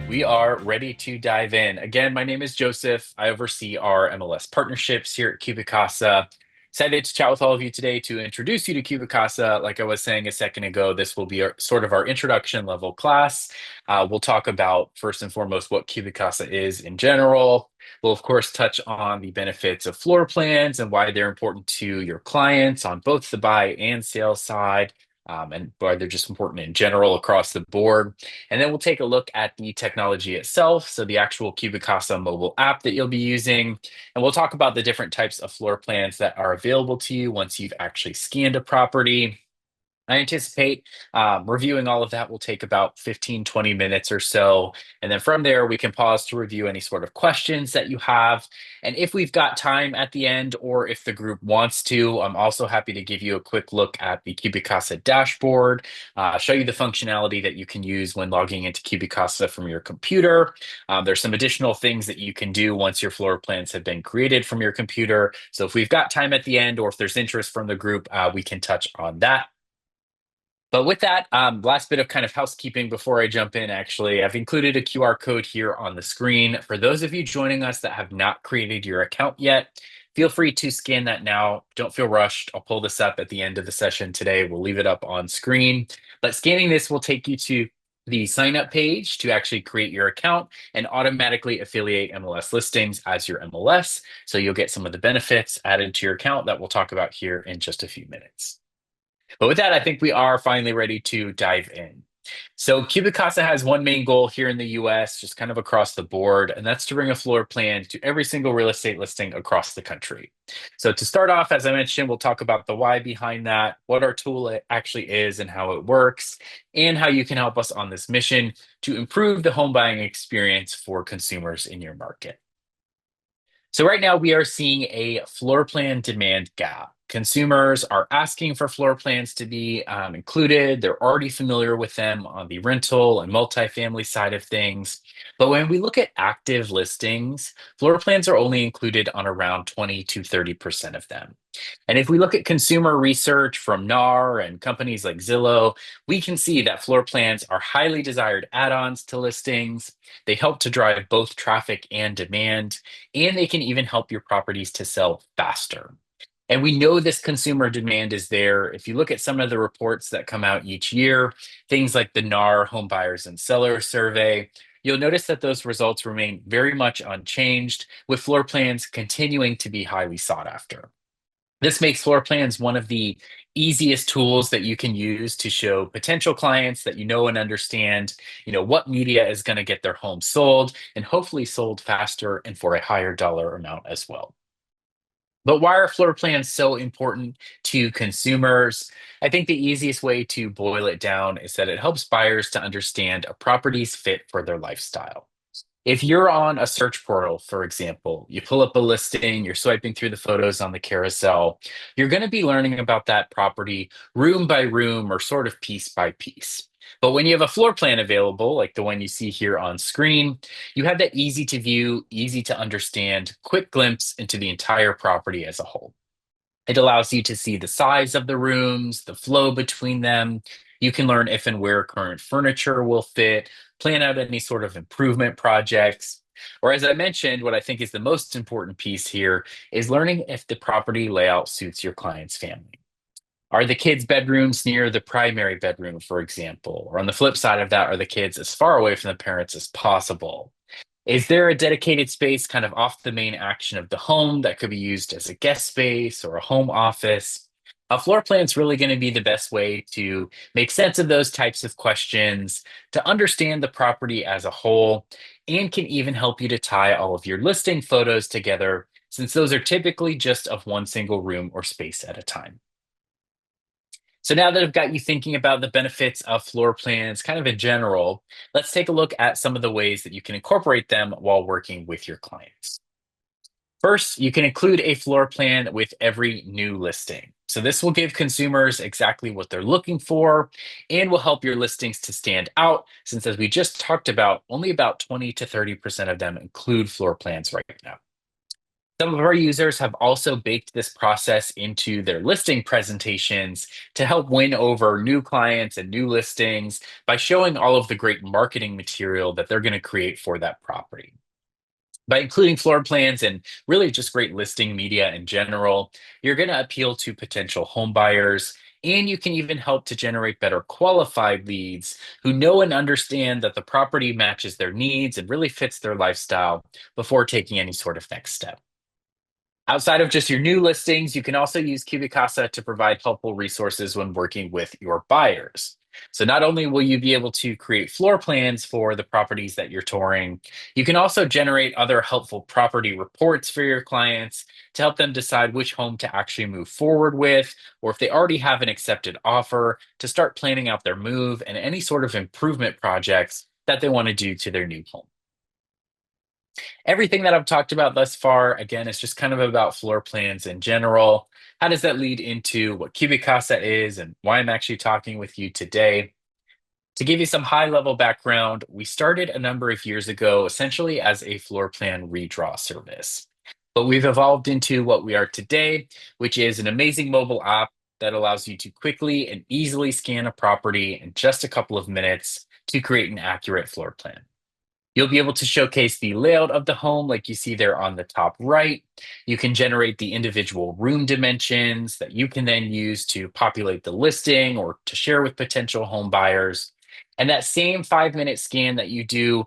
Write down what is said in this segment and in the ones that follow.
We are ready to dive in. Again, my name is Joseph. I oversee our MLS partnerships here at CubiCasa. Excited to chat with all of you today to introduce you to CubiCasa. Like I was saying a second ago, this will be sort of our introduction level class. We'll talk about first and foremost what CubiCasa is in general. We'll, of course, touch on the benefits of floor plans and why they're important to your clients on both the buy and sale side, and why they're just important in general across the board. And then we'll take a look at the technology itself, so the actual CubiCasa mobile app that you'll be using. And we'll talk about the different types of floor plans that are available to you once you've actually scanned a property. I anticipate reviewing all of that will take about 15, 20 minutes or so. And then from there, we can pause to review any sort of questions that you have. And if we've got time at the end, or if the group wants to, I'm also happy to give you a quick look at the CubiCasa dashboard, show you the functionality that you can use when logging into CubiCasa from your computer. There's some additional things that you can do once your floor plans have been created from your computer. So if we've got time at the end, or if there's interest from the group, we can touch on that. But with that, last bit of kind of housekeeping before I jump in, actually, I've included a QR code here on the screen. For those of you joining us that have not created your account yet, feel free to scan that now. Don't feel rushed. I'll pull this up at the end of the session today. We'll leave it up on screen. But scanning this will take you to the sign up page to actually create your account and automatically affiliate MLS listings as your MLS. So you'll get some of the benefits added to your account that we'll talk about here in just a few minutes. But with that, I think we are finally ready to dive in. So CubiCasa has one main goal here in the US, just kind of across the board, and that's to bring a floor plan to every single real estate listing across the country. So to start off, as I mentioned, we'll talk about the why behind that, what our tool actually is and how it works, and how you can help us on this mission to improve the home buying experience for consumers in your market. So right now we are seeing a floor plan demand gap. Consumers are asking for floor plans to be included. They're already familiar with them on the rental and multifamily side of things. But when we look at active listings, floor plans are only included on around 20 to 30% of them. And if we look at consumer research from NAR and companies like Zillow, we can see that floor plans are highly desired add-ons to listings. They help to drive both traffic and demand, and they can even help your properties to sell faster. And we know this consumer demand is there. If you look at some of the reports that come out each year, things like the NAR Home Buyers and Sellers Survey, you'll notice that those results remain very much unchanged, with floor plans continuing to be highly sought after. This makes floor plans one of the easiest tools that you can use to show potential clients that you know and understand, what media is going to get their home sold and hopefully sold faster and for a higher dollar amount as well. But why are floor plans so important to consumers? I think the easiest way to boil it down is that it helps buyers to understand a property's fit for their lifestyle. If you're on a search portal, for example, you pull up a listing, you're swiping through the photos on the carousel, you're going to be learning about that property room by room or sort of piece by piece. But when you have a floor plan available, like the one you see here on screen, you have that easy to view, easy to understand, quick glimpse into the entire property as a whole. It allows you to see the size of the rooms, the flow between them. You can learn if and where current furniture will fit, plan out any sort of improvement projects. Or, as I mentioned, what I think is the most important piece here is learning if the property layout suits your client's family. Are the kids' bedrooms near the primary bedroom, for example? Or on the flip side of that, are the kids as far away from the parents as possible? Is there a dedicated space kind of off the main action of the home that could be used as a guest space or a home office? A floor plan is really going to be the best way to make sense of those types of questions, to understand the property as a whole, and can even help you to tie all of your listing photos together, since those are typically just of one single room or space at a time. So now that I've got you thinking about the benefits of floor plans kind of in general, let's take a look at some of the ways that you can incorporate them while working with your clients. First, you can include a floor plan with every new listing. So this will give consumers exactly what they're looking for and will help your listings to stand out, since as we just talked about, only about 20 to 30% of them include floor plans right now. Some of our users have also baked this process into their listing presentations to help win over new clients and new listings by showing all of the great marketing material that they're going to create for that property. By including floor plans and really just great listing media in general, you're going to appeal to potential home buyers, and you can even help to generate better qualified leads who know and understand that the property matches their needs and really fits their lifestyle before taking any sort of next step. Outside of just your new listings, you can also use CubiCasa to provide helpful resources when working with your buyers. So not only will you be able to create floor plans for the properties that you're touring, you can also generate other helpful property reports for your clients to help them decide which home to actually move forward with, or if they already have an accepted offer, to start planning out their move and any sort of improvement projects that they want to do to their new home. Everything that I've talked about thus far, again, is just kind of about floor plans in general. How does that lead into what CubiCasa is and why I'm actually talking with you today? To give you some high level background, we started a number of years ago essentially as a floor plan redraw service. But we've evolved into what we are today, which is an amazing mobile app that allows you to quickly and easily scan a property in just a couple of minutes to create an accurate floor plan. You'll be able to showcase the layout of the home like you see there on the top right. You can generate the individual room dimensions that you can then use to populate the listing or to share with potential home buyers. And that same 5 minute scan that you do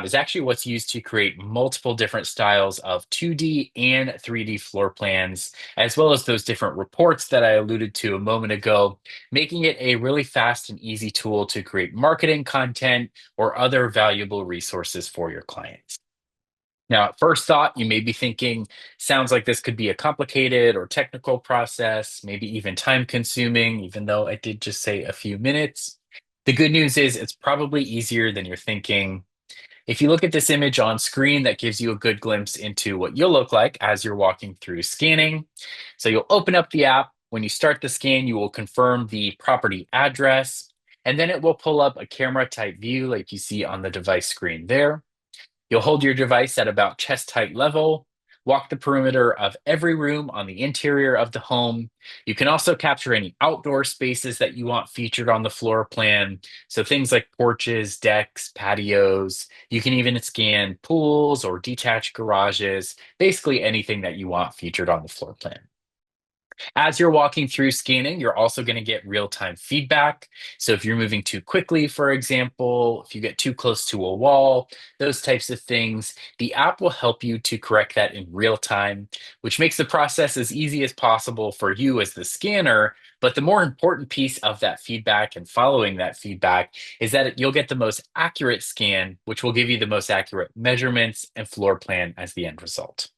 is actually what's used to create multiple different styles of 2D and 3D floor plans, as well as those different reports that I alluded to a moment ago, making it a really fast and easy tool to create marketing content or other valuable resources for your clients. Now, at first thought, you may be thinking, sounds like this could be a complicated or technical process, maybe even time consuming, even though I did just say a few minutes. The good news is it's probably easier than you're thinking. If you look at this image on screen, that gives you a good glimpse into what you'll look like as you're walking through scanning. So you'll open up the app. When you start the scan, you will confirm the property address, and then it will pull up a camera type view like you see on the device screen there. You'll hold your device at about chest height level, walk the perimeter of every room on the interior of the home. You can also capture any outdoor spaces that you want featured on the floor plan. So things like porches, decks, patios. You can even scan pools or detached garages, basically anything that you want featured on the floor plan. As you're walking through scanning, you're also going to get real time feedback. So, if you're moving too quickly, for example, if you get too close to a wall, those types of things, the app will help you to correct that in real time, which makes the process as easy as possible for you as the scanner. But the more important piece of that feedback and following that feedback is that you'll get the most accurate scan, which will give you the most accurate measurements and floor plan as the end result.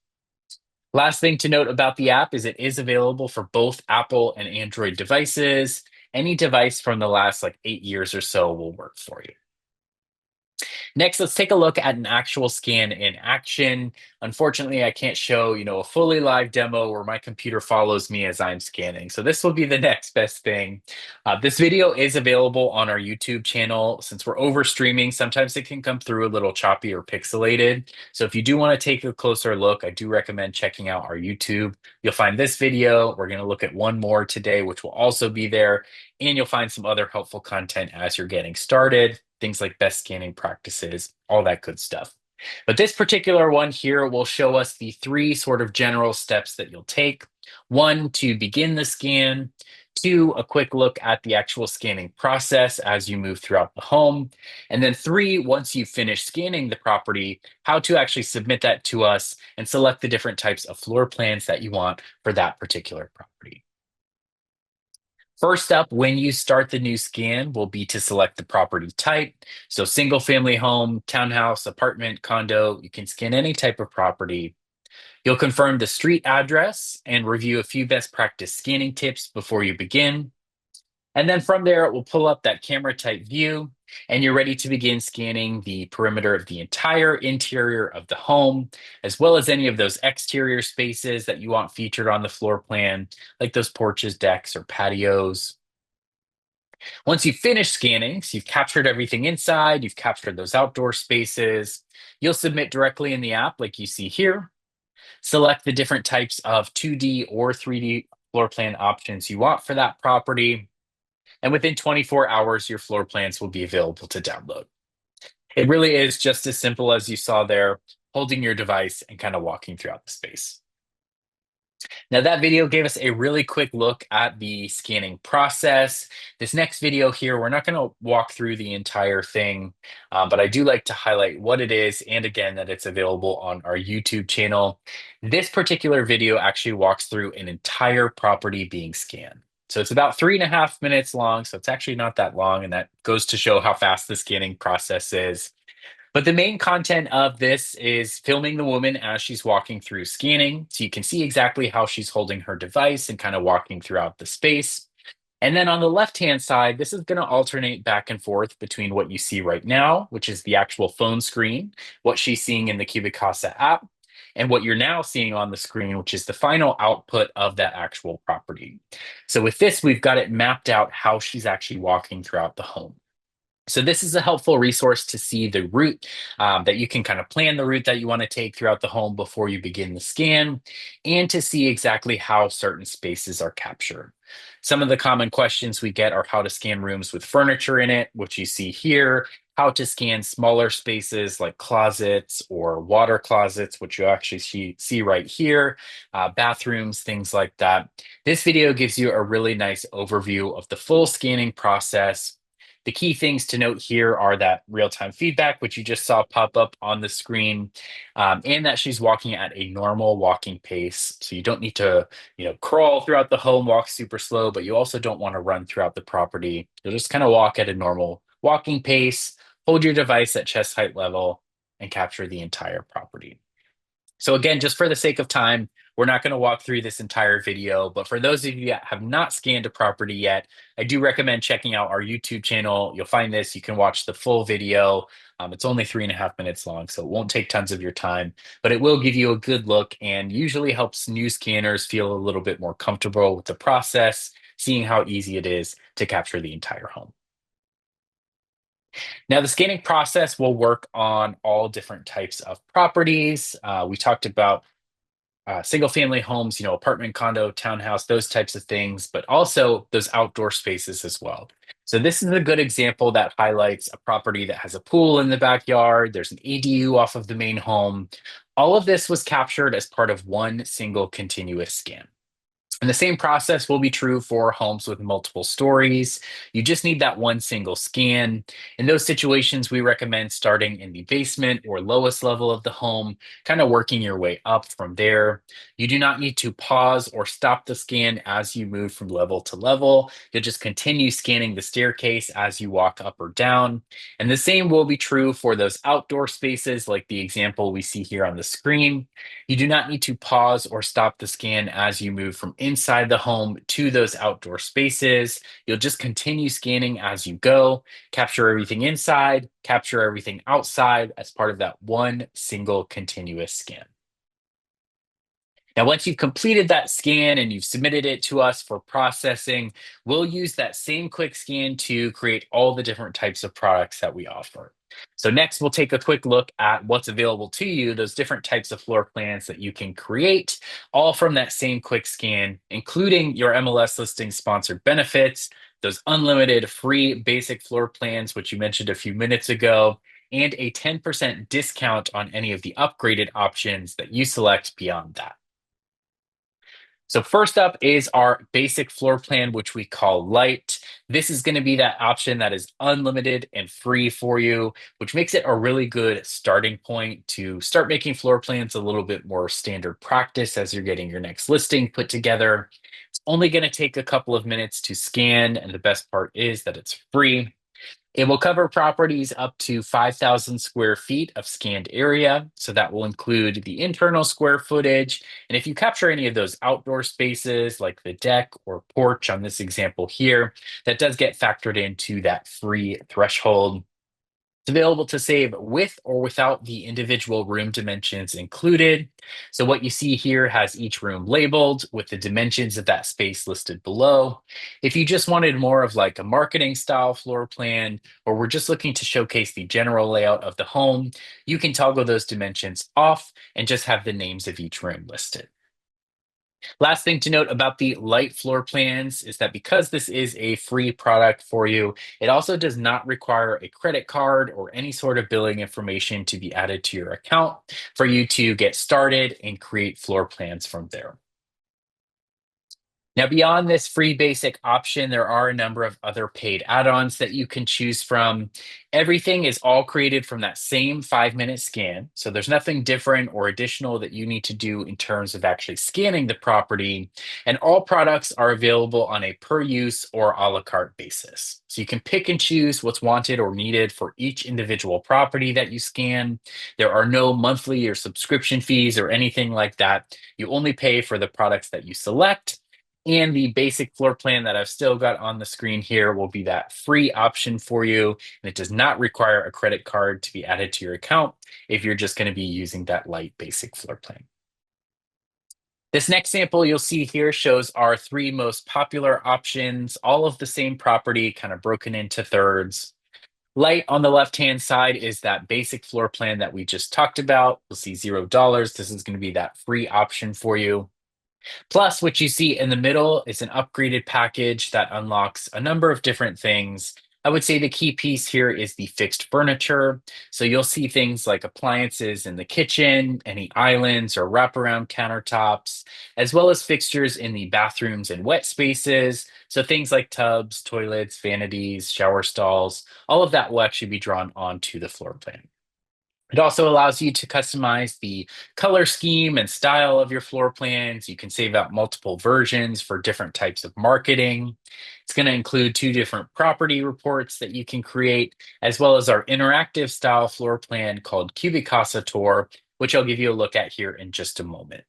Last thing to note about the app is it is available for both Apple and Android devices. Any device from the last like 8 years or so will work for you. Next, let's take a look at an actual scan in action. Unfortunately, I can't show, a fully live demo where my computer follows me as I'm scanning. So this will be the next best thing. This video is available on our YouTube channel. Since we're over streaming, sometimes it can come through a little choppy or pixelated. So if you do want to take a closer look, I do recommend checking out our YouTube. You'll find this video. We're going to look at one more today, which will also be there. And you'll find some other helpful content as you're getting started, things like best scanning practices, all that good stuff. But this particular one here will show us the three sort of general steps that you'll take. One, to begin the scan. Two, a quick look at the actual scanning process as you move throughout the home. And then three, once you finish scanning the property, how to actually submit that to us and select the different types of floor plans that you want for that particular property. First up, when you start the new scan, will be to select the property type. So, single family home, townhouse, apartment, condo, you can scan any type of property. You'll confirm the street address and review a few best practice scanning tips before you begin. And then from there, it will pull up that camera type view, and you're ready to begin scanning the perimeter of the entire interior of the home, as well as any of those exterior spaces that you want featured on the floor plan, like those porches, decks, or patios. Once you've finished scanning, so you've captured everything inside, you've captured those outdoor spaces, you'll submit directly in the app like you see here. select the different types of 2D or 3D floor plan options you want for that property, and within 24 hours, your floor plans will be available to download. It really is just as simple as you saw there, holding your device and kind of walking throughout the space. Now, that video gave us a really quick look at the scanning process. This next video here, we're not going to walk through the entire thing, but I do like to highlight what it is and again that it's available on our YouTube channel. This particular video actually walks through an entire property being scanned. So it's about 3.5 minutes long, so it's actually not that long, and that goes to show how fast the scanning process is. But the main content of this is filming the woman as she's walking through scanning. So you can see exactly how she's holding her device and kind of walking throughout the space. And then on the left-hand side, this is going to alternate back and forth between what you see right now, which is the actual phone screen, what she's seeing in the CubiCasa app, and what you're now seeing on the screen, which is the final output of that actual property. So with this, we've got it mapped out how she's actually walking throughout the home. So this is a helpful resource to see the route that you can kind of plan the route that you want to take throughout the home before you begin the scan, and to see exactly how certain spaces are captured. Some of the common questions we get are how to scan rooms with furniture in it, which you see here, how to scan smaller spaces like closets or water closets, which you actually see right here, bathrooms, things like that. This video gives you a really nice overview of the full scanning process. The key things to note here are that real-time feedback, which you just saw pop up on the screen, and that she's walking at a normal walking pace. So you don't need to, crawl throughout the home, walk super slow, but you also don't want to run throughout the property. You'll just kind of walk at a normal walking pace, hold your device at chest height level, and capture the entire property. So again, just for the sake of time, we're not going to walk through this entire video, but for those of you that have not scanned a property yet, I do recommend checking out our YouTube channel. You'll find this, you can watch the full video. It's only 3.5 minutes long, so it won't take tons of your time, but it will give you a good look and usually helps new scanners feel a little bit more comfortable with the process, seeing how easy it is to capture the entire home. Now, the scanning process will work on all different types of properties. We talked about single family homes, apartment, condo, townhouse, those types of things, but also those outdoor spaces as well. So this is a good example that highlights a property that has a pool in the backyard. There's an ADU off of the main home. All of this was captured as part of one single continuous scan. And the same process will be true for homes with multiple stories. You just need that one single scan. In those situations, we recommend starting in the basement or lowest level of the home, kind of working your way up from there. You do not need to pause or stop the scan as you move from level to level. You'll just continue scanning the staircase as you walk up or down. And the same will be true for those outdoor spaces, like the example we see here on the screen. You do not need to pause or stop the scan as you move from inside the home to those outdoor spaces. You'll just continue scanning as you go, capture everything inside, capture everything outside as part of that one single continuous scan. Now, once you've completed that scan and you've submitted it to us for processing, we'll use that same quick scan to create all the different types of products that we offer. So next, we'll take a quick look at what's available to you, those different types of floor plans that you can create, all from that same quick scan, including your MLS listing sponsored benefits, those unlimited free basic floor plans, which you mentioned a few minutes ago, and a 10% discount on any of the upgraded options that you select beyond that. So first up is our basic floor plan, which we call light. This is going to be that option that is unlimited and free for you, which makes it a really good starting point to start making floor plans a little bit more standard practice as you're getting your next listing put together. It's only going to take a couple of minutes to scan, and the best part is that it's free. It will cover properties up to 5,000 square feet of scanned area. So that will include the internal square footage. And if you capture any of those outdoor spaces like the deck or porch on this example here, that does get factored into that free threshold. It's available to save with or without the individual room dimensions included. So what you see here has each room labeled with the dimensions of that space listed below. If you just wanted more of like a marketing style floor plan, or we're just looking to showcase the general layout of the home, you can toggle those dimensions off and just have the names of each room listed. Last thing to note about the light floor plans is that because this is a free product for you, it also does not require a credit card or any sort of billing information to be added to your account for you to get started and create floor plans from there. Now, beyond this free basic option, there are a number of other paid add ons that you can choose from. Everything is all created from that same 5-minute scan. So there's nothing different or additional that you need to do in terms of actually scanning the property. And all products are available on a per use or a la carte basis. So you can pick and choose what's wanted or needed for each individual property that you scan. There are no monthly or subscription fees or anything like that. You only pay for the products that you select, and the basic floor plan that I've still got on the screen here will be that free option for you. And it does not require a credit card to be added to your account if you're just going to be using that light basic floor plan. This next sample you'll see here shows our three most popular options, all of the same property, kind of broken into thirds. Light on the left-hand side is that basic floor plan that we just talked about. You'll see $0. This is going to be that free option for you. Plus, what you see in the middle is an upgraded package that unlocks a number of different things. I would say the key piece here is the fixed furniture. So you'll see things like appliances in the kitchen, any islands or wraparound countertops, as well as fixtures in the bathrooms and wet spaces. So things like tubs, toilets, vanities, shower stalls, all of that will actually be drawn onto the floor plan. It also allows you to customize the color scheme and style of your floor plans. You can save out multiple versions for different types of marketing. It's going to include 2 different property reports that you can create, as well as our interactive style floor plan called CubiCasa Tour, which I'll give you a look at here in just a moment.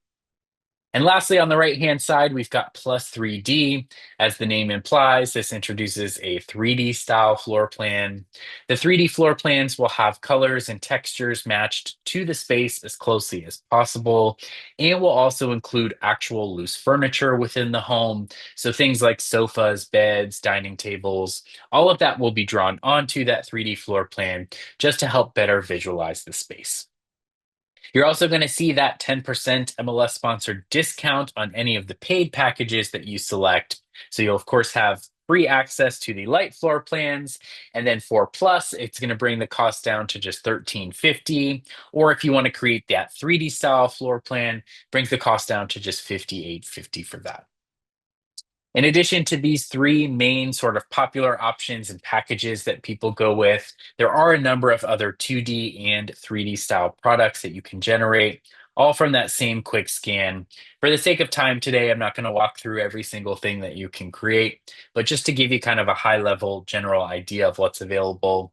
And lastly, on the right-hand side, we've got Plus 3D. As the name implies, this introduces a 3D style floor plan. The 3D floor plans will have colors and textures matched to the space as closely as possible, and will also include actual loose furniture within the home. So things like sofas, beds, dining tables, all of that will be drawn onto that 3D floor plan just to help better visualize the space. You're also going to see that 10% MLS sponsored discount on any of the paid packages that you select. So you'll, of course, have free access to the light floor plans. And then for Plus, it's going to bring the cost down to just $13.50. Or if you want to create that 3D style floor plan, brings the cost down to just $58.50 for that. In addition to these three main sort of popular options and packages that people go with, there are a number of other 2D and 3D style products that you can generate, all from that same quick scan. For the sake of time today, I'm not going to walk through every single thing that you can create, but just to give you kind of a high level general idea of what's available.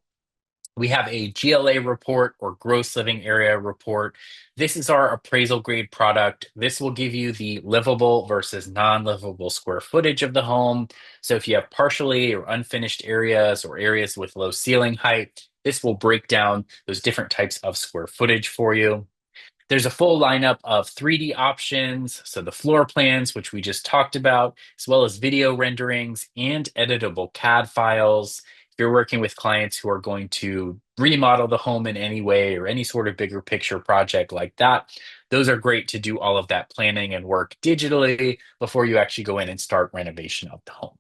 We have a GLA report or gross living area report. This is our appraisal grade product. This will give you the livable versus non-livable square footage of the home. So if you have partially or unfinished areas or areas with low ceiling height, this will break down those different types of square footage for you. There's a full lineup of 3D options, so the floor plans, which we just talked about, as well as video renderings and editable CAD files. If you're working with clients who are going to remodel the home in any way or any sort of bigger picture project like that, those are great to do all of that planning and work digitally before you actually go in and start renovation of the home.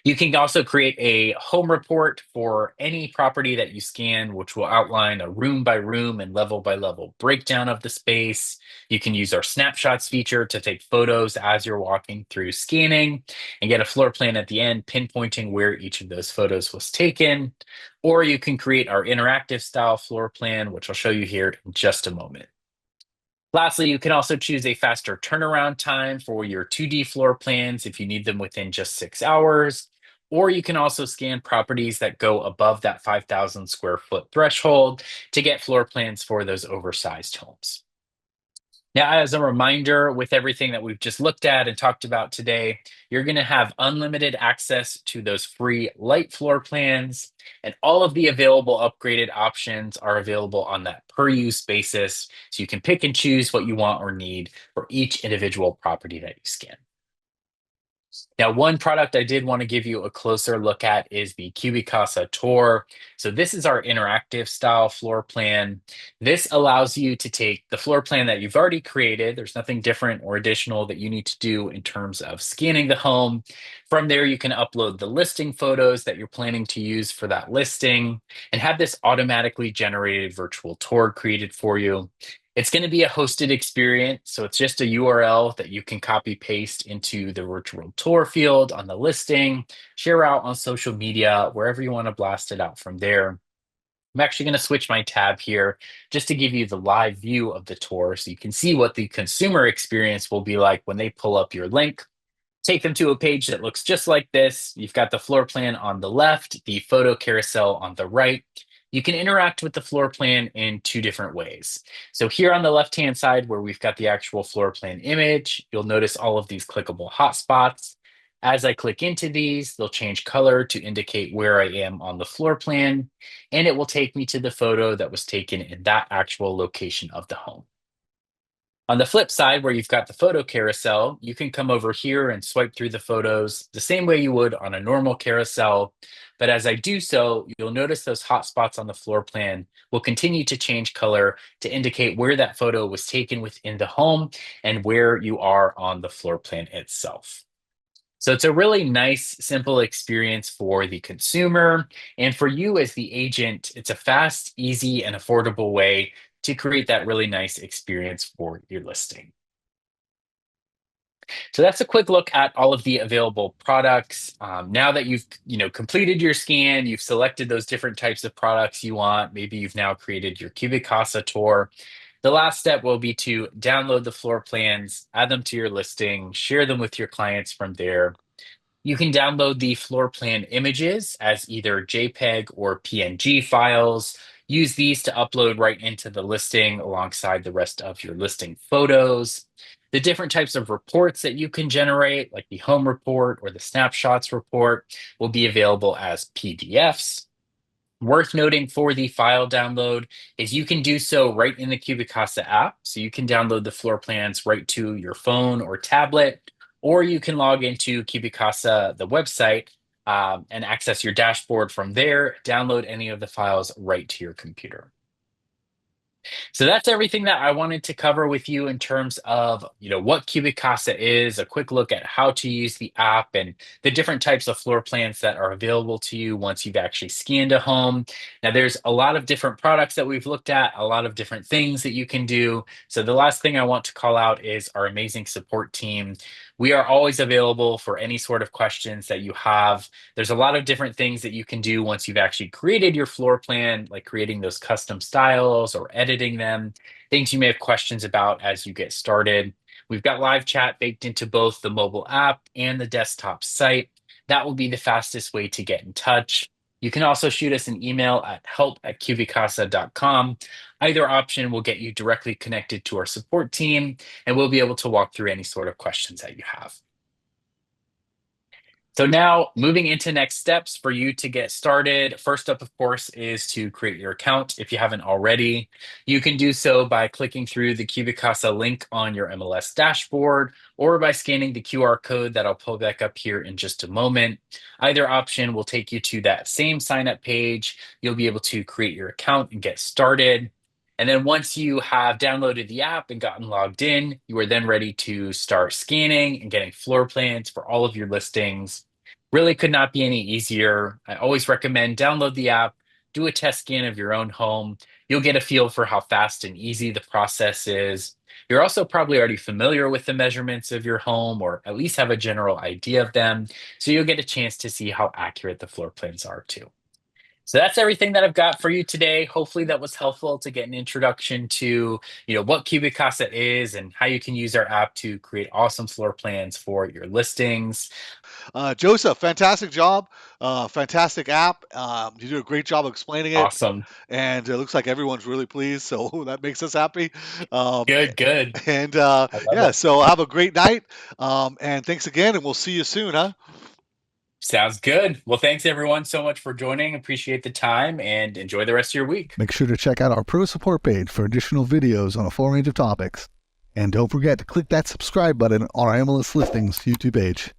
You can also create a home report for any property that you scan, which will outline a room by room and level by level breakdown of the space. You can use our snapshots feature to take photos as you're walking through scanning and get a floor plan at the end, pinpointing where each of those photos was taken. Or you can create our interactive style floor plan, which I'll show you here in just a moment. Lastly, you can also choose a faster turnaround time for your 2D floor plans if you need them within just 6 hours. Or you can also scan properties that go above that 5,000 square foot threshold to get floor plans for those oversized homes. Now, as a reminder, with everything that we've just looked at and talked about today, you're going to have unlimited access to those free light floor plans, and all of the available upgraded options are available on that per use basis. So you can pick and choose what you want or need for each individual property that you scan. Now, one product I did want to give you a closer look at is the CubiCasa Tour. So this is our interactive style floor plan. This allows you to take the floor plan that you've already created. There's nothing different or additional that you need to do in terms of scanning the home. From there, you can upload the listing photos that you're planning to use for that listing and have this automatically generated virtual tour created for you. It's going to be a hosted experience. So it's just a URL that you can copy paste into the virtual tour field on the listing, share out on social media, wherever you want to blast it out from there. I'm actually going to switch my tab here just to give you the live view of the tour so you can see what the consumer experience will be like when they pull up your link. Take them to a page that looks just like this. You've got the floor plan on the left, the photo carousel on the right. You can interact with the floor plan in two different ways. So here on the left-hand side where we've got the actual floor plan image, you'll notice all of these clickable hotspots. As I click into these, they'll change color to indicate where I am on the floor plan, and it will take me to the photo that was taken in that actual location of the home. On the flip side, where you've got the photo carousel, you can come over here and swipe through the photos the same way you would on a normal carousel. But as I do so, you'll notice those hot spots on the floor plan will continue to change color to indicate where that photo was taken within the home and where you are on the floor plan itself. So it's a really nice, simple experience for the consumer. And for you as the agent, it's a fast, easy, and affordable way to create that really nice experience for your listing. So that's a quick look at all of the available products. Now that you've completed your scan, you've selected those different types of products you want. Maybe you've now created your CubiCasa tour. The last step will be to download the floor plans, add them to your listing, share them with your clients from there. You can download the floor plan images as either JPEG or PNG files. Use these to upload right into the listing alongside the rest of your listing photos. The different types of reports that you can generate, like the home report or the snapshots report, will be available as PDFs. Worth noting for the file download is you can do so right in the CubiCasa app. So you can download the floor plans right to your phone or tablet, or you can log into CubiCasa, the website, and access your dashboard from there, download any of the files right to your computer. So that's everything that I wanted to cover with you in terms of, what CubiCasa is, a quick look at how to use the app and the different types of floor plans that are available to you once you've actually scanned a home. Now, there's a lot of different products that we've looked at, a lot of different things that you can do. So the last thing I want to call out is our amazing support team. We are always available for any sort of questions that you have. There's a lot of different things that you can do once you've actually created your floor plan, like creating those custom styles or editing them, things you may have questions about as you get started. We've got live chat baked into both the mobile app and the desktop site. That will be the fastest way to get in touch. You can also shoot us an email at help@cubicasa.com. Either option will get you directly connected to our support team, and we'll be able to walk through any sort of questions that you have. So now moving into next steps for you to get started. First up, of course, is to create your account if you haven't already. You can do so by clicking through the CubiCasa link on your MLS dashboard or by scanning the QR code that I'll pull back up here in just a moment. Either option will take you to that same sign up page. You'll be able to create your account and get started. And then once you have downloaded the app and gotten logged in, you are then ready to start scanning and getting floor plans for all of your listings. Really could not be any easier. I always recommend download the app, do a test scan of your own home. You'll get a feel for how fast and easy the process is. You're also probably already familiar with the measurements of your home or at least have a general idea of them. So you'll get a chance to see how accurate the floor plans are too. So that's everything that I've got for you today. Hopefully that was helpful to get an introduction to, what CubiCasa is and how you can use our app to create awesome floor plans for your listings. Joseph, fantastic job, fantastic app. You did a great job explaining it, Awesome. and it looks like everyone's really pleased, so that makes us happy. Um, Good, good. and I love yeah, it. so have a great night, and thanks again, and we'll see you soon, huh? Sounds good. Well, thanks everyone so much for joining. Appreciate the time and enjoy the rest of your week. Make sure to check out our pro support page for additional videos on a full range of topics. And don't forget to click that subscribe button on our MLS Listings YouTube page.